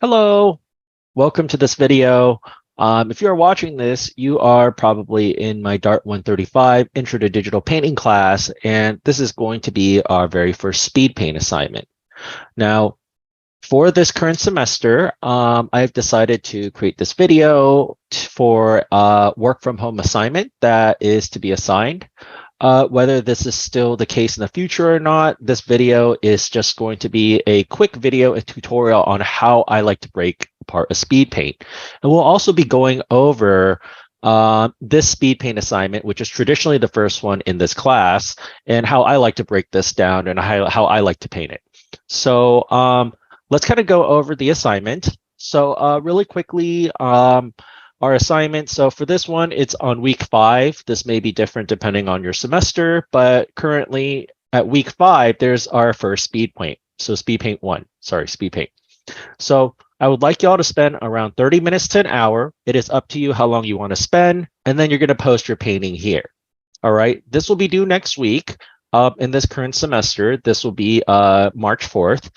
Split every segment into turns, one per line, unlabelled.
Hello, welcome to this video. If you're watching this, you are probably in my DART135 Intro to Digital Painting class, and this is going to be our very first speed paint assignment. Now, for this current semester, I've decided to create this video for a work from home assignment that is to be assigned. Whether this is still the case in the future or not, this video is just going to be a quick video, a tutorial on how I like to break apart a speed paint. And we'll also be going over this speed paint assignment, which is traditionally the first one in this class, and how I like to break this down and how I like to paint it. So let's kind of go over the assignment. So really quickly, our assignment. So for this one, it's on week 5. This may be different depending on your semester, but currently at week 5, there's our first speed paint. So speed paint 1, speed paint. So I would like y'all to spend around 30 minutes to an hour. It is up to you how long you want to spend, and then you're going to post your painting here. All right, this will be due next week. In this current semester, this will be March 4th.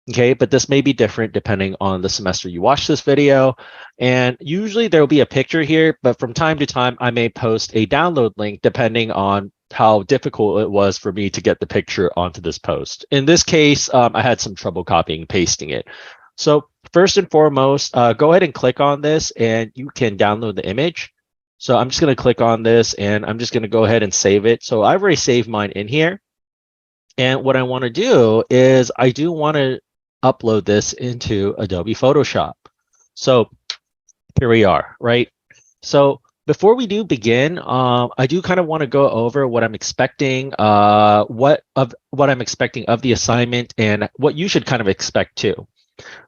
Okay, but this may be different depending on the semester you watch this video. And usually there will be a picture here, but from time to time, I may post a download link depending on how difficult it was for me to get the picture onto this post. In this case, I had some trouble copying and pasting it. So first and foremost, go ahead and click on this and you can download the image. So I'm just going to click on this and I'm just going to go ahead and save it. So I've already saved mine in here. And what I want to do is I do want to upload this into Adobe Photoshop. So here we are, right? So before we do begin, I do kind of want to go over what I'm expecting, what I'm expecting of the assignment and what you should kind of expect too.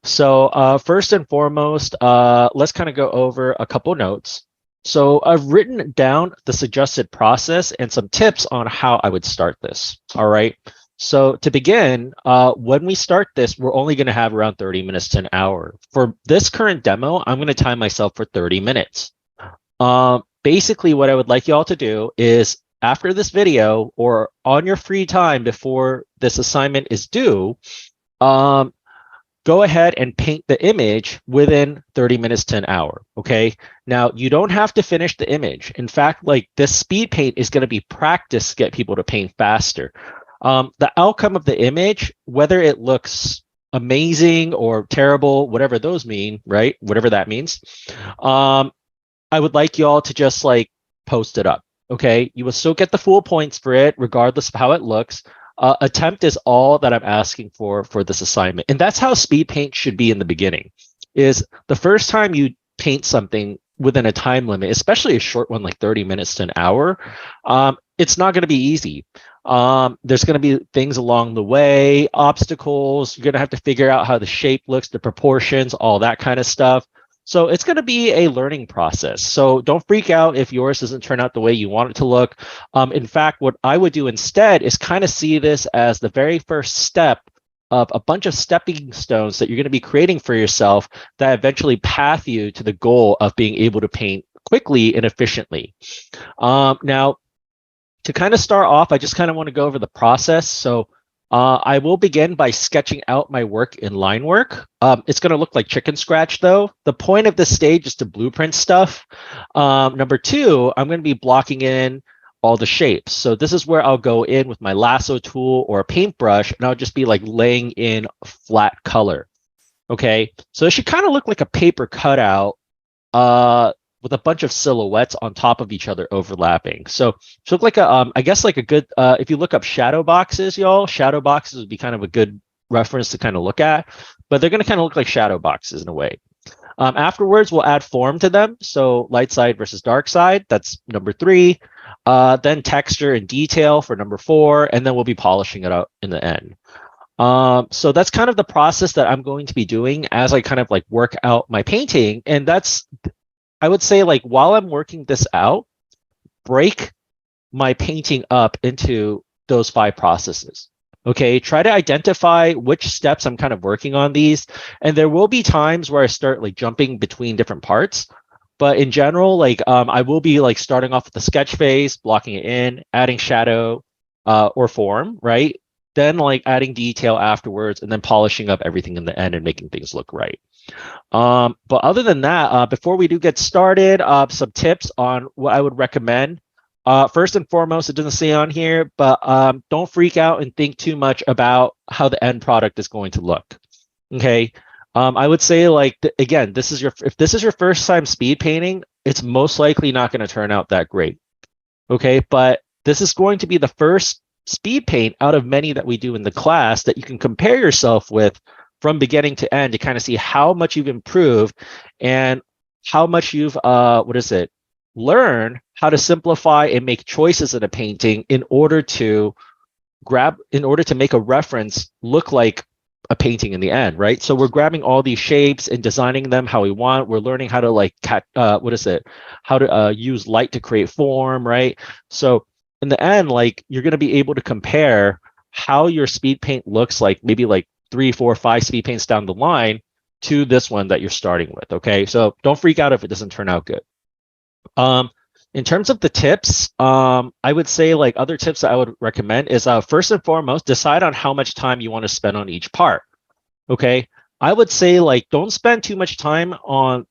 So first and foremost, let's kind of go over a couple notes. So I've written down the suggested process and some tips on how I would start this. All right. So to begin, when we start this, we're only going to have around 30 minutes to an hour. For this current demo, I'm going to time myself for 30 minutes. Basically, what I would like you all to do is after this video or on your free time before this assignment is due, go ahead and paint the image within 30 minutes to an hour, okay? Now, you don't have to finish the image. In fact, like this speed paint is going to be practice to get people to paint faster. The outcome of the image, whether it looks amazing or terrible, whatever those mean, right? Whatever that means, I would like you all to just like post it up, okay? You will still get the full points for it, regardless of how it looks. Attempt is all that I'm asking for this assignment. And that's how speed paint should be in the beginning, is the first time you paint something within a time limit, especially a short one like 30 minutes to an hour, it's not going to be easy. There's going to be things along the way, obstacles. You're going to have to figure out how the shape looks, the proportions, all that kind of stuff. So it's going to be a learning process. So don't freak out if yours doesn't turn out the way you want it to look. In fact, what I would do instead is kind of see this as the very first step of a bunch of stepping stones that you're going to be creating for yourself that eventually path you to the goal of being able to paint quickly and efficiently. Now, to kind of start off, I just kind of want to go over the process. So I will begin by sketching out my work in line work. It's going to look like chicken scratch, though. The point of this stage is to blueprint stuff. Number 2, I'm going to be blocking in all the shapes. So this is where I'll go in with my lasso tool or a paintbrush, and I'll just be like laying in flat color. Okay, so it should kind of look like a paper cutout with a bunch of silhouettes on top of each other overlapping. So it look like a, I guess like a good, if you look up shadow boxes, y'all, shadow boxes would be kind of a good reference to kind of look at, but they're going to kind of look like shadow boxes in a way. Afterwards, we'll add form to them. So light side versus dark side, that's number 3. Then texture and detail for number 4, and then we'll be polishing it out in the end. So that's kind of the process that I'm going to be doing as I kind of like work out my painting. And that's, I would say, like, while I'm working this out, break my painting up into those 5 processes. Okay, try to identify which steps I'm kind of working on these. And there will be times where I start like jumping between different parts. But in general, like I will be like starting off with the sketch phase, blocking it in, adding shadow or form, right? then like adding detail afterwards, and then polishing up everything in the end and making things look right. But other than that, before we do get started, some tips on what I would recommend. First and foremost, it doesn't say on here, but don't freak out and think too much about how the end product is going to look. Okay. I would say like again, if this is your first time speed painting, it's most likely not going to turn out that great. Okay, but this is going to be the first speed paint out of many that we do in the class that you can compare yourself with from beginning to end to kind of see how much you've improved and how much you've learn how to simplify and make choices in a painting in order to make a reference look like a painting in the end, right? So we're grabbing all these shapes and designing them how we want. We're learning how to like how to use light to create form, right? So in the end, like you're going to be able to compare how your speed paint looks like maybe like 3, 4, 5 speed paints down the line to this one that you're starting with. Okay, so don't freak out if it doesn't turn out good. In terms of the tips, I would say like other tips that I would recommend is first and foremost, decide on how much time you want to spend on each part. Okay, I would say like don't spend too much time on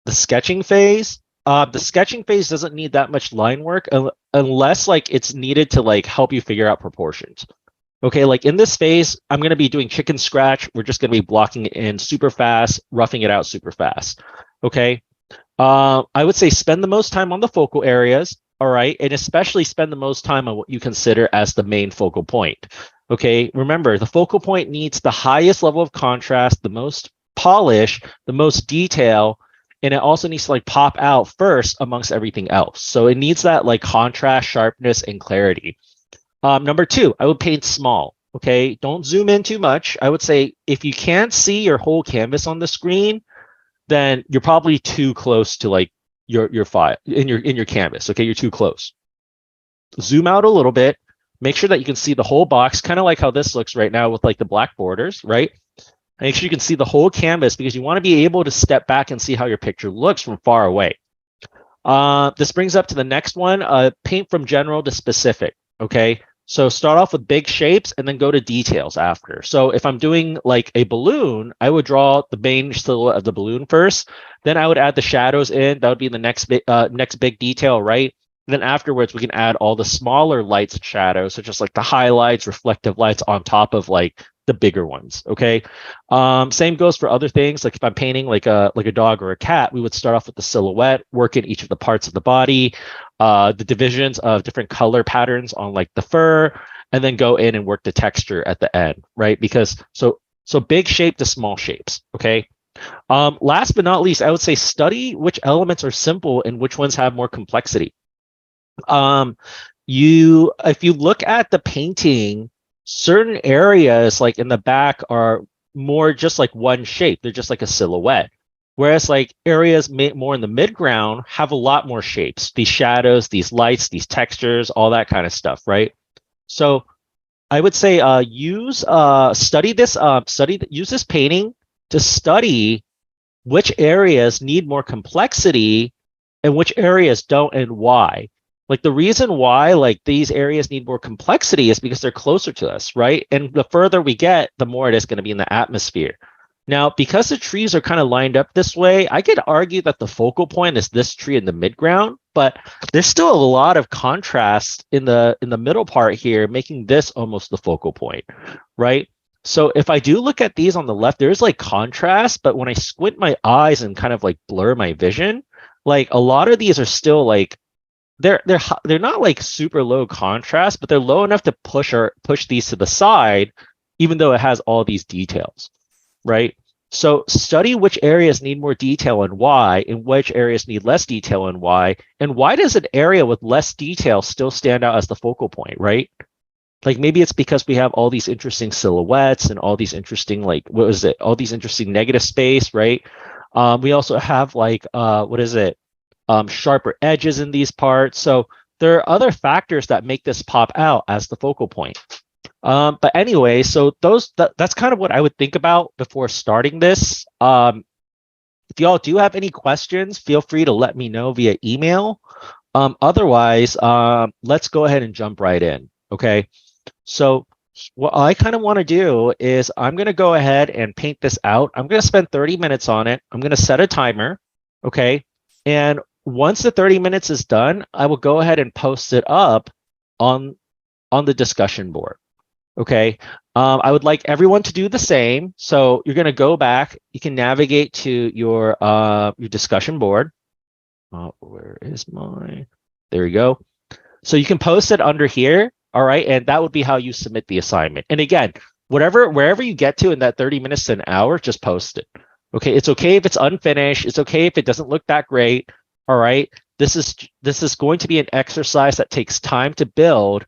the sketching phase. The sketching phase doesn't need that much line work unless like it's needed to like help you figure out proportions. Okay, like in this phase, I'm going to be doing chicken scratch. We're just going to be blocking it in super fast, roughing it out super fast. Okay. I would say spend the most time on the focal areas, all right, and especially spend the most time on what you consider as the main focal point. Okay, remember the focal point needs the highest level of contrast, the most polish, the most detail, and it also needs to like pop out first amongst everything else. So it needs that like contrast, sharpness, and clarity. Number 2, I would paint small. Okay, don't zoom in too much. I would say if you can't see your whole canvas on the screen, then you're probably too close to like your file in your canvas. Okay, you're too close. Zoom out a little bit. Make sure that you can see the whole box, kind of like how this looks right now with like the black borders, right? Make sure you can see the whole canvas because you want to be able to step back and see how your picture looks from far away. This brings up to the next one, paint from general to specific. Okay, so start off with big shapes and then go to details after. So if I'm doing like a balloon, I would draw the main silhouette of the balloon first. Then I would add the shadows in. That would be the next big detail, right? And then afterwards, we can add all the smaller lights and shadows, such as like the highlights, reflective lights on top of like the bigger ones. Okay. Same goes for other things. Like if I'm painting like a dog or a cat, we would start off with the silhouette, work in each of the parts of the body, the divisions of different color patterns on like the fur, and then go in and work the texture at the end, right? Because so big shape to small shapes. Okay. Last but not least, I would say study which elements are simple and which ones have more complexity. If you look at the painting, certain areas like in the back are more just like one shape. They're just like a silhouette. Whereas like areas more in the midground have a lot more shapes, these shadows, these lights, these textures, all that kind of stuff, right? So I would say use this painting to study which areas need more complexity and which areas don't and why. Like the reason why like these areas need more complexity is because they're closer to us, right? And the further we get, the more it is going to be in the atmosphere. Now, because the trees are kind of lined up this way, I could argue that the focal point is this tree in the midground, but there's still a lot of contrast in the middle part here, making this almost the focal point, right? So if I do look at these on the left, there's like contrast, but when I squint my eyes and kind of like blur my vision, like a lot of these are still like they're not like super low contrast, but they're low enough to push these to the side, even though it has all these details, right? So study which areas need more detail and why, and which areas need less detail and why does an area with less detail still stand out as the focal point, right? Like maybe it's because we have all these interesting silhouettes and all these interesting all these interesting negative space, right? We also have like sharper edges in these parts. So there are other factors that make this pop out as the focal point. But anyway, so that's kind of what I would think about before starting this. If y'all do have any questions, feel free to let me know via email. Otherwise, let's go ahead and jump right in. Okay. So What I kind of want to do is I'm going to go ahead and paint this out. I'm going to spend 30 minutes on it. I'm going to set a timer. Okay. And once the 30 minutes is done, I will go ahead and post it up on the discussion board. Okay. I would like everyone to do the same. So you're going to go back. You can navigate to your discussion board. Where is mine? There you go. So you can post it under here. All right. And that would be how you submit the assignment. And again, wherever you get to in that 30 minutes to an hour, just post it. Okay. It's okay if it's unfinished. It's okay if it doesn't look that great. All right. This is going to be an exercise that takes time to build.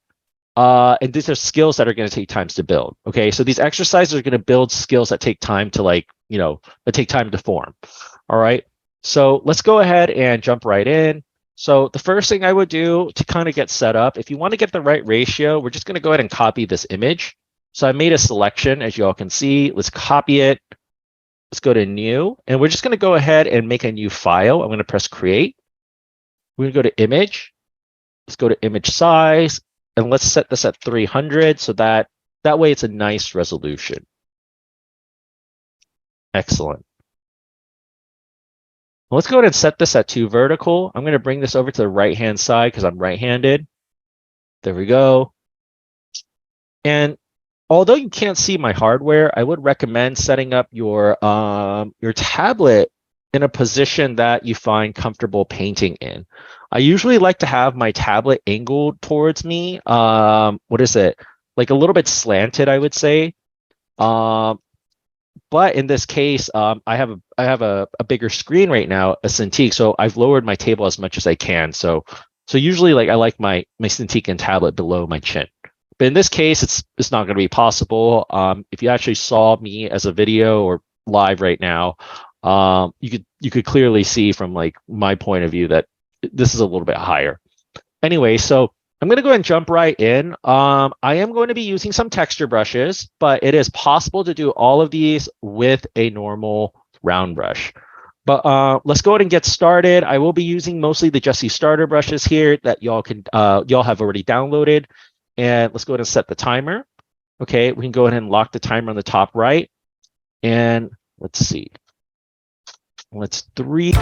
And these are skills that are going to take time to build. Okay. So these exercises are going to build skills that take time to that take time to form. All right. So let's go ahead and jump right in. So the first thing I would do to kind of get set up, if you want to get the right ratio, we're just going to go ahead and copy this image. So I made a selection, as you all can see. Let's copy it. Let's go to new, and we're just going to go ahead and make a new file. I'm going to press create. We're going to go to image. Let's go to image size, and let's set this at 300 so that way it's a nice resolution. Excellent. Let's go ahead and set this at 2 vertical. I'm going to bring this over to the right-hand side because I'm right-handed. There we go. And although you can't see my hardware, I would recommend setting up your tablet in a position that you find comfortable painting in. I usually like to have my tablet angled towards me. What is it? Like a little bit slanted, I would say. But in this case, I have a bigger screen right now, a Cintiq, so I've lowered my table as much as I can. So usually, like I like my Cintiq and tablet below my chin. But in this case, it's not going to be possible. If you actually saw me as a video or live right now, you could clearly see from like my point of view that this is a little bit higher. Anyway, so I'm going to go ahead and jump right in. I am going to be using some texture brushes, but it is possible to do all of these with a normal round brush. But let's go ahead and get started. I will be using mostly the Jessie starter brushes here that y'all have already downloaded. And let's go ahead and set the timer. Okay, we can go ahead and lock the timer on the top right. And let's see. Let's 3.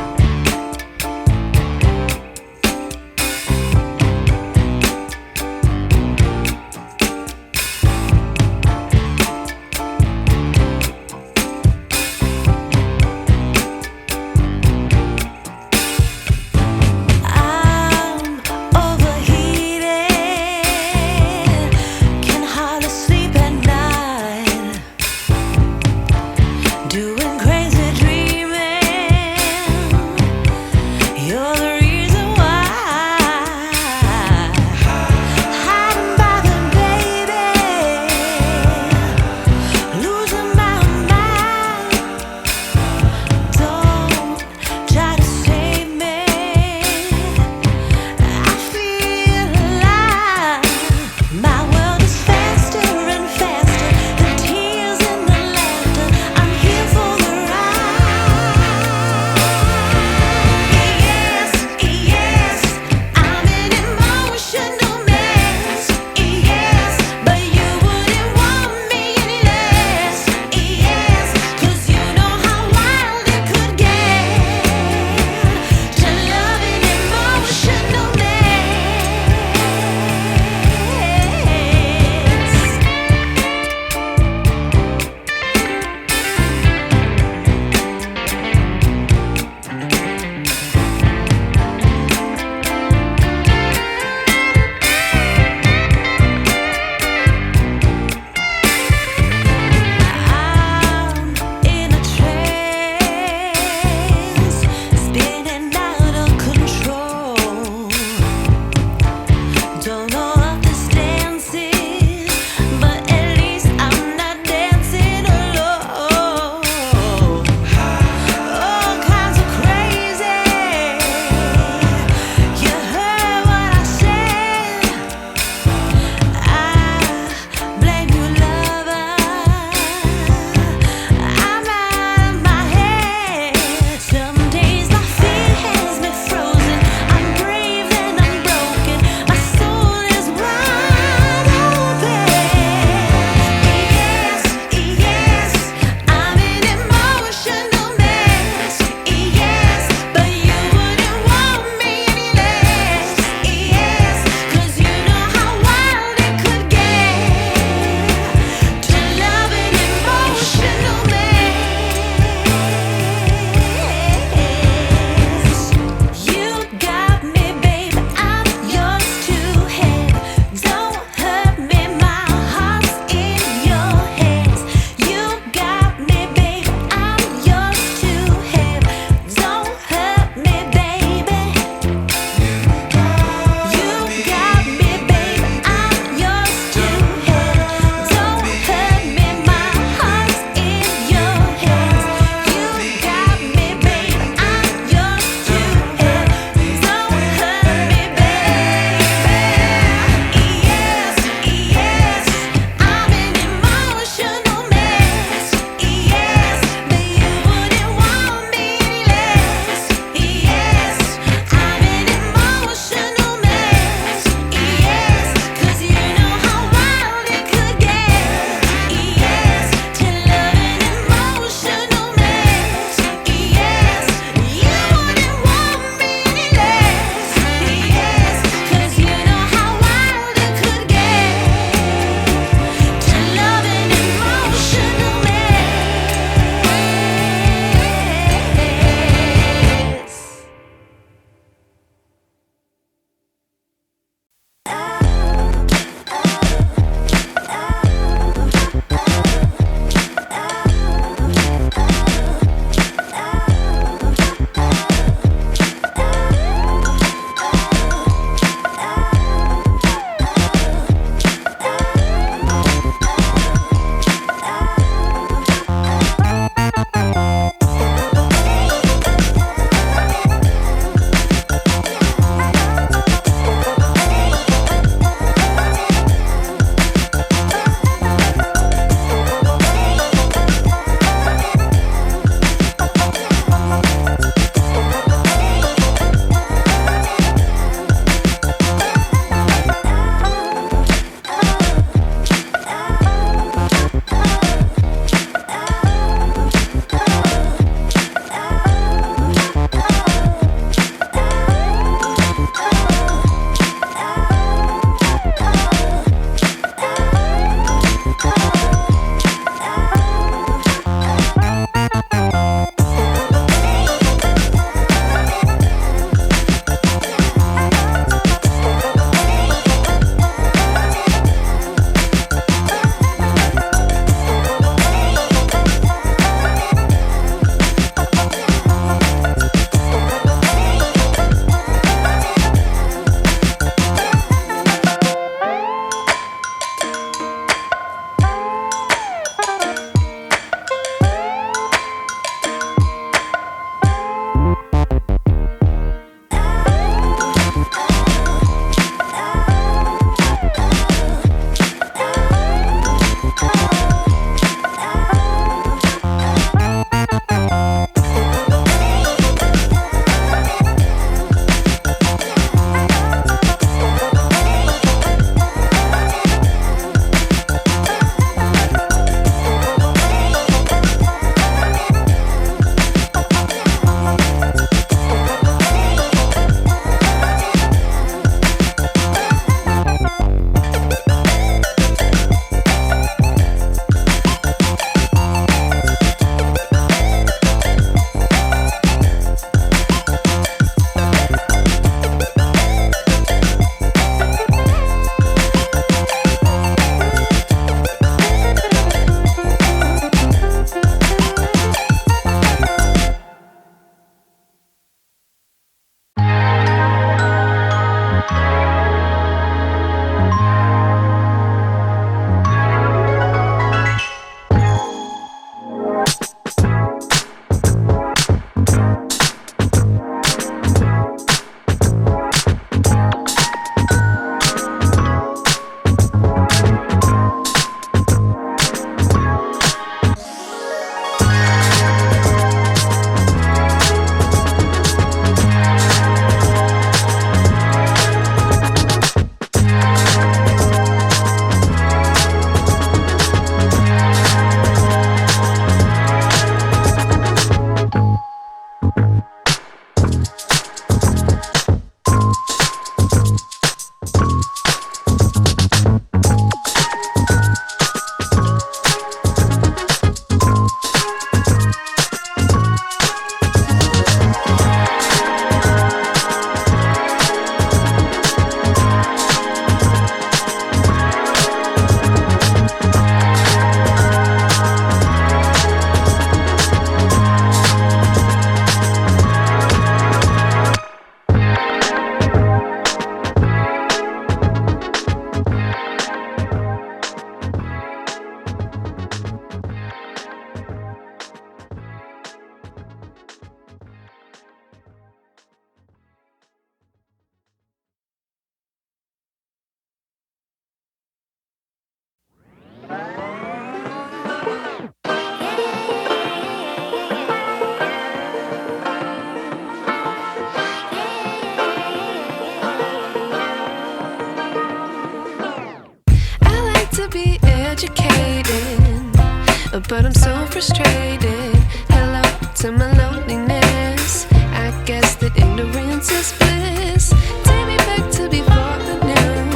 frustrated. Hello to my loneliness. I guess that ignorance is bliss. Take me back to before the new.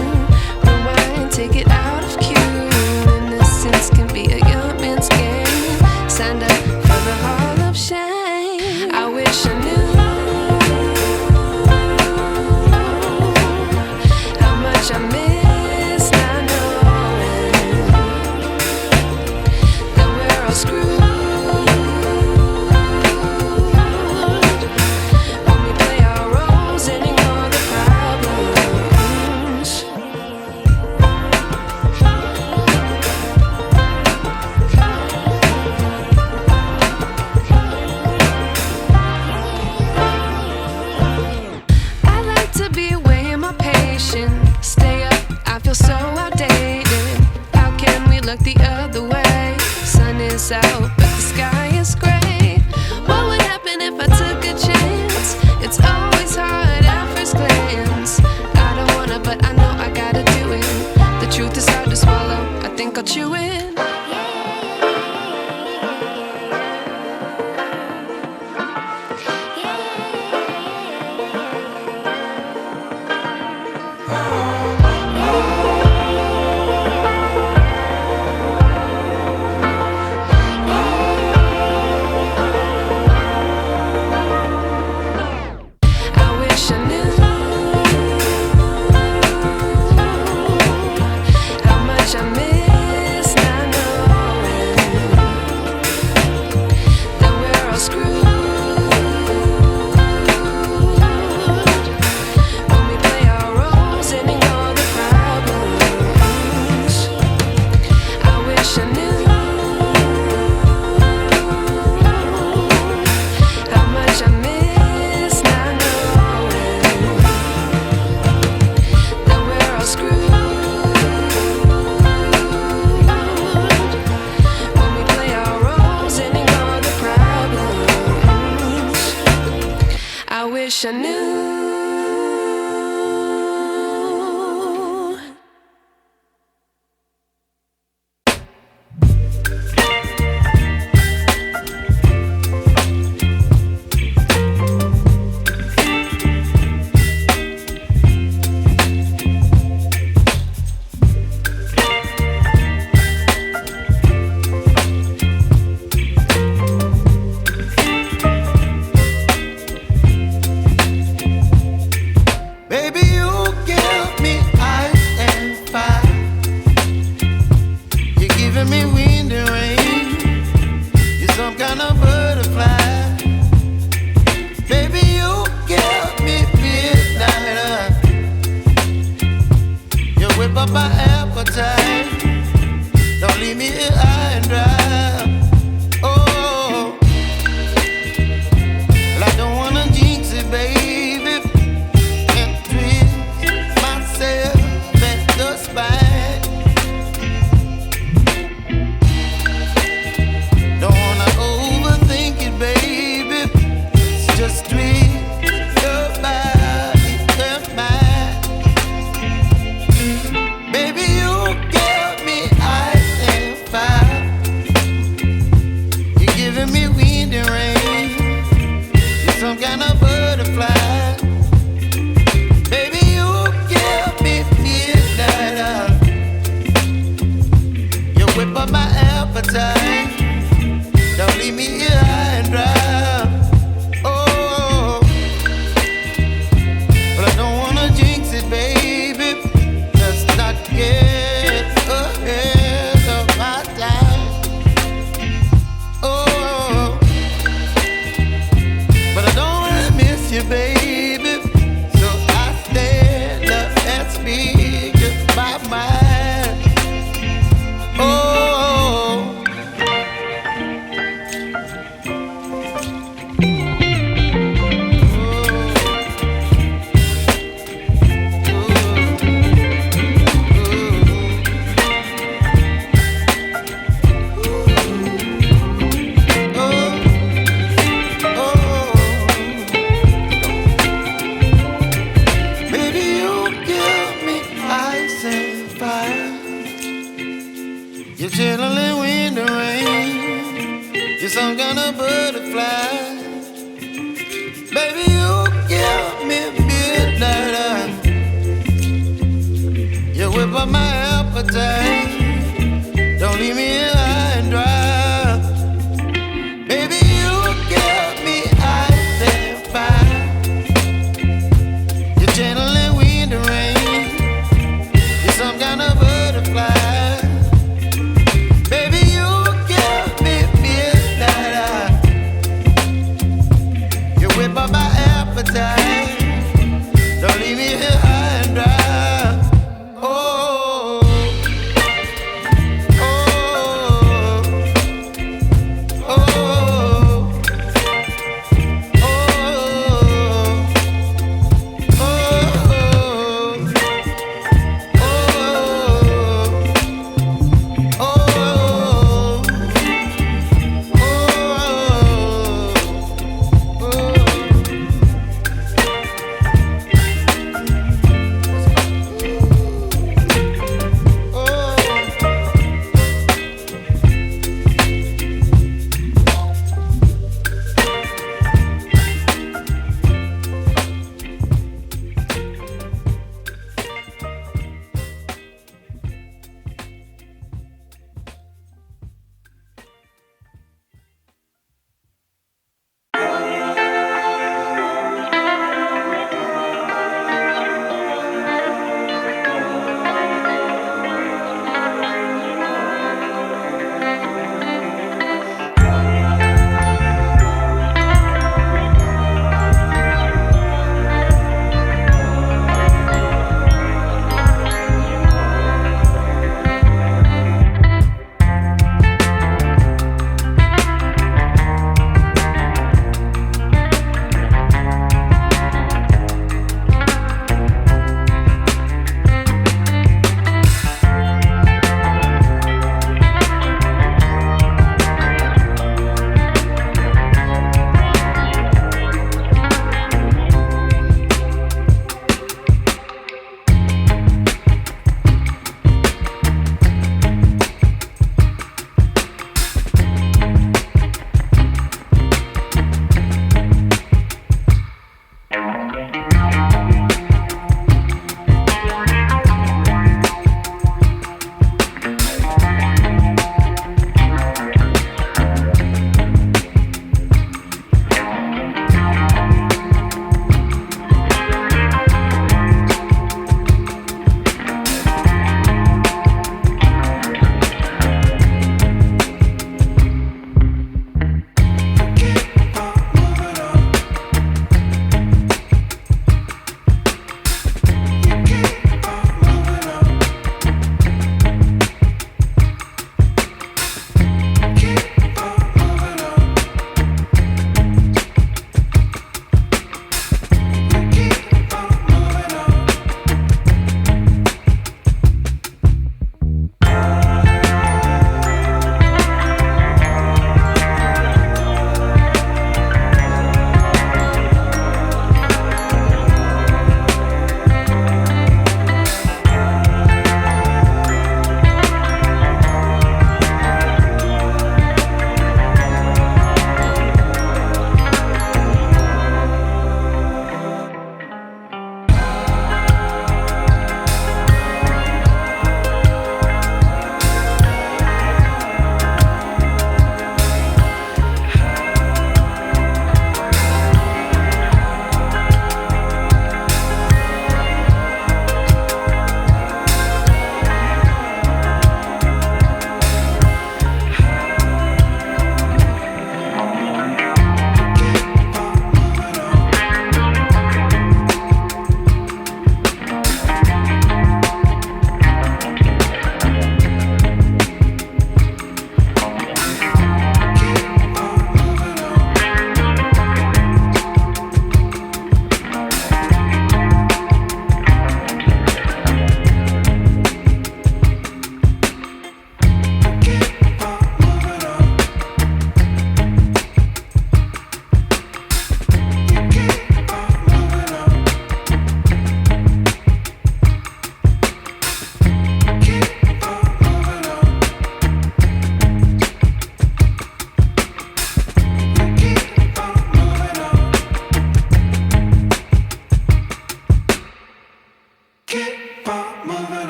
Rewind, take it out of cue. Innocence can be a young man's game. Signed up for the hall of shame. I wish I knew how much I miss not knowing that we're all screwed when we play our roles and ignore the problems. I like to be away in my patience. Stay up, I feel so outdated. How can we look the other way? Sun is out, but the sky is gray. What would happen if I took a chance? It's always hard at first glance. I don't wanna, but I know I gotta do it. The truth is hard to swallow, I think I'll chew it. I wish I knew how much I miss not knowing that we're all screwed when we play our roles and ignore the problems. I wish I knew how much I miss not knowing that we're all screwed when we play our roles and ignore the problems. I wish I knew.
Baby, you give me ice and fire. You're giving me wind and rain. You're some kind of butterfly. Baby, you give me midnight. You whip up my appetite. Don't leave me here high and dry. Oh, well, I don't wanna jinx it, baby, and twist myself at the spine. Don't wanna overthink it, baby. It's just twist your body and mine. Baby, you give me ice and fire. butterfly. Baby, you give me midnight. You whip up my appetite. Don't leave me here high and dry. Baby, you give me ice and fire. You're gentle and wind and rain. You're some kind of butterfly. Baby, you give me midnight. You whip up my appetite. Don't leave me here high and dry. Oh, oh,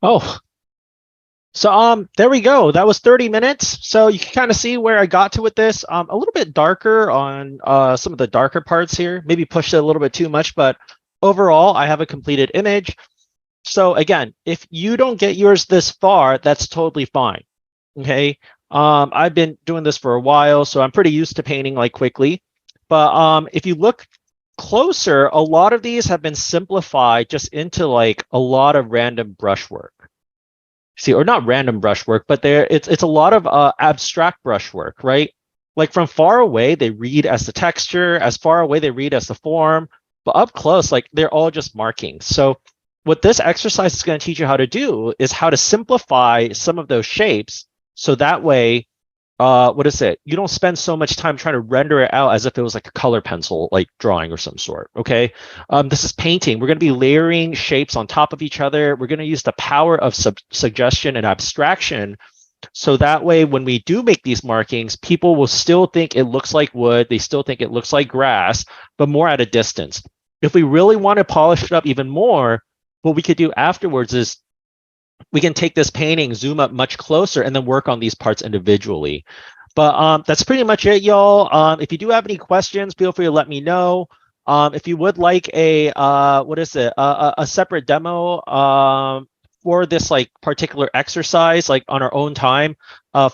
Oh, so there we go. That was 30 minutes. So you can kind of see where I got to with this. A little bit darker on some of the darker parts here. Maybe pushed it a little bit too much, but overall, I have a completed image. So again, if you don't get yours this far, that's totally fine. Okay. I've been doing this for a while, so I'm pretty used to painting like quickly. But if you look closer, a lot of these have been simplified just into like a lot of random brushwork. See, or not random brushwork, but it's a lot of abstract brushwork, right? Like from far away, they read as the texture, as far away they read as the form, but up close, like they're all just markings. So what this exercise is going to teach you how to do is how to simplify some of those shapes. So that way, what is it? You don't spend so much time trying to render it out as if it was like a color pencil, like drawing or some sort. Okay. This is painting. We're going to be layering shapes on top of each other. We're going to use the power of suggestion and abstraction. So that way, when we do make these markings, people will still think it looks like wood. They still think it looks like grass, but more at a distance. If we really want to polish it up even more, what we could do afterwards is we can take this painting, zoom up much closer, and then work on these parts individually. But that's pretty much it, y'all. If you do have any questions, feel free to let me know. If you would like a a separate demo for this like particular exercise, like on our own time,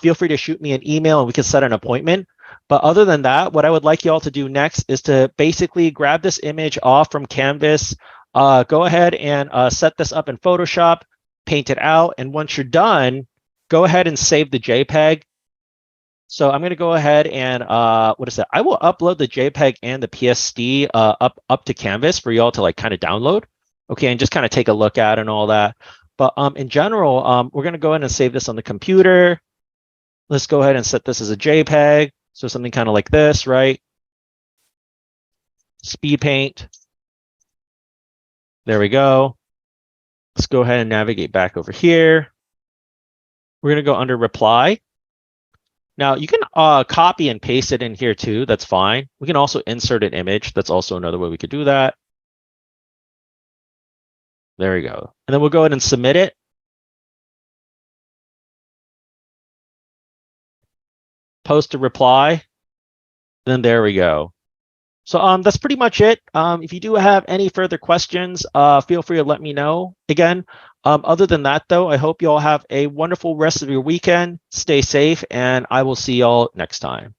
feel free to shoot me an email and we can set an appointment. But other than that, what I would like y'all to do next is to basically grab this image off from Canvas, go ahead and set this up in Photoshop, paint it out, and once you're done, go ahead and save the JPEG. So I'm going to go ahead and I will upload the JPEG and the PSD up to Canvas for y'all to like kind of download, okay, and just kind of take a look at and all that. But in general, we're going to go ahead and save this on the computer. Let's go ahead and set this as a JPEG. So something kind of like this, right? Speed paint. There we go. Let's go ahead and navigate back over here. We're going to go under reply. Now you can copy and paste it in here too. That's fine. We can also insert an image. That's also another way we could do that. There we go. And then we'll go ahead and submit it. Post a reply. Then there we go. So that's pretty much it. If you do have any further questions, feel free to let me know. Again, other than that, though, I hope you all have a wonderful rest of your weekend. Stay safe, and I will see y'all next time.